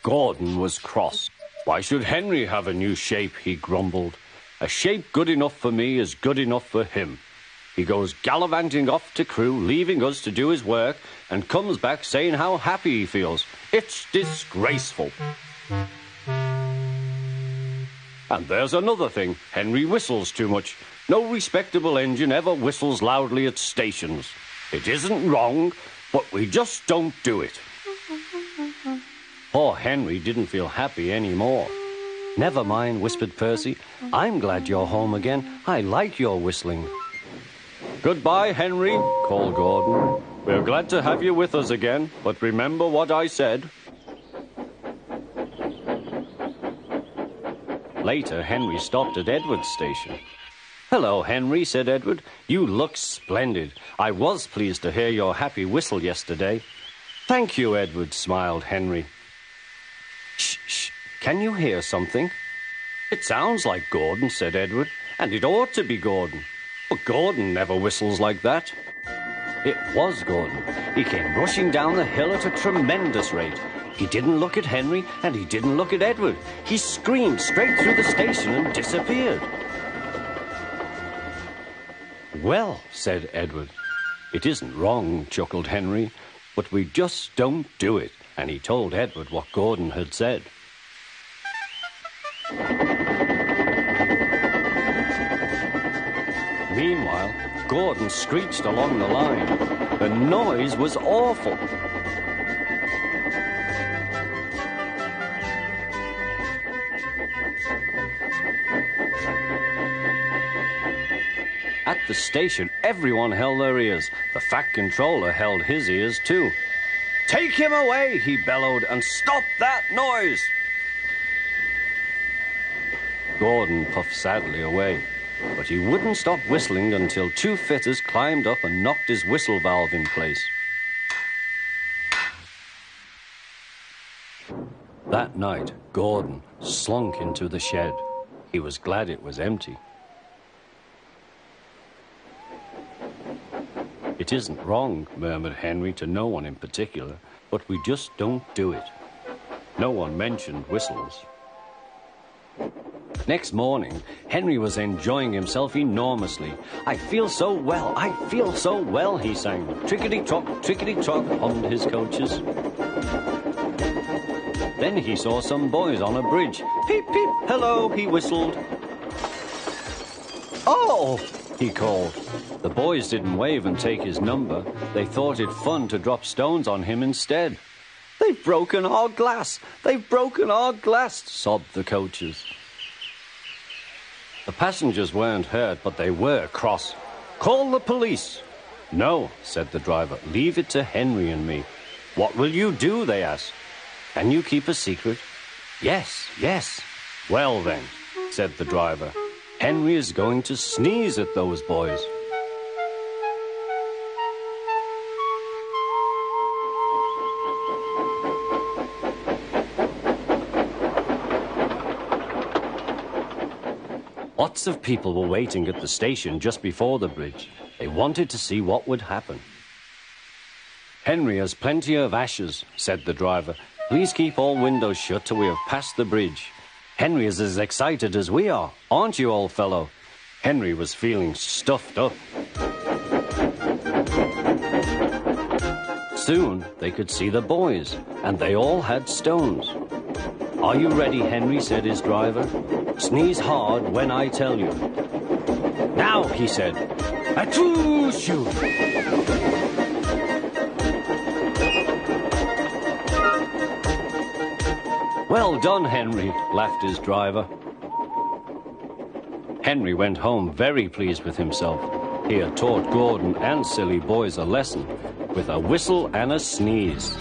Gordon was cross. Why should Henry have a new shape, he grumbled. A shape good enough for me is good enough for him. He goes gallivanting off to Crewe, leaving us to do his work, and comes back saying how happy he feels. It's disgraceful. And there's another thing. Henry whistles too much. No respectable engine ever whistles loudly at stations. It isn't wrong, but we just don't do it. Poor Henry didn't feel happy anymore. Never mind, whispered Percy. I'm glad you're home again. I like your whistling. Goodbye, Henry, called Gordon. We're glad to have you with us again, but remember what I said. Later, Henry stopped at Edward's station. Hello, Henry, said Edward. You look splendid. I was pleased to hear your happy whistle yesterday. Thank you, Edward, smiled Henry. Shh, shh. Can you hear something? It sounds like Gordon, said Edward, and it ought to be Gordon. But Gordon never whistles like that. It was Gordon. He came rushing down the hill at a tremendous rate. He didn't look at Henry, and he didn't look at Edward. He screamed straight through the station and disappeared. Well, said Edward. It isn't wrong, chuckled Henry, but we just don't do it. And he told Edward what Gordon had said. Meanwhile, Gordon screeched along the line. The noise was awful. At the station, everyone held their ears. The Fat Controller held his ears too. Take him away, he bellowed, and stop that noise! Gordon puffed sadly away, but he wouldn't stop whistling until two fitters climbed up and knocked his whistle valve in place. That night, Gordon slunk into the shed. He was glad it was empty. It isn't wrong, murmured Henry to no one in particular, but we just don't do it. No one mentioned whistles. Next morning, Henry was enjoying himself enormously. I feel so well, he sang. Trickety-trock, hummed his coaches. Then he saw some boys on a bridge. Peep, peep, hello, he whistled. Oh, he called. The boys didn't wave and take his number. They thought it fun to drop stones on him instead. They've broken our glass! They've broken our glass! Sobbed the coaches. The passengers weren't hurt, but they were cross. Call the police! No, said the driver. Leave it to Henry and me. What will you do, they asked. Can you keep a secret? Yes, yes. Well then, said the driver. Henry is going to sneeze at those boys. Lots of people were waiting at the station just before the bridge. They wanted to see what would happen. Henry has plenty of ashes, said the driver. Please keep all windows shut till we have passed the bridge. Henry is as excited as we are, aren't you, old fellow? Henry was feeling stuffed up. Soon they could see the boys, and they all had stones. Are you ready, Henry, said his driver. Sneeze hard when I tell you. Now, he said. Achoo, shoo! Well done, Henry, laughed his driver. Henry went home very pleased with himself. He had taught Gordon and silly boys a lesson with a whistle and a sneeze.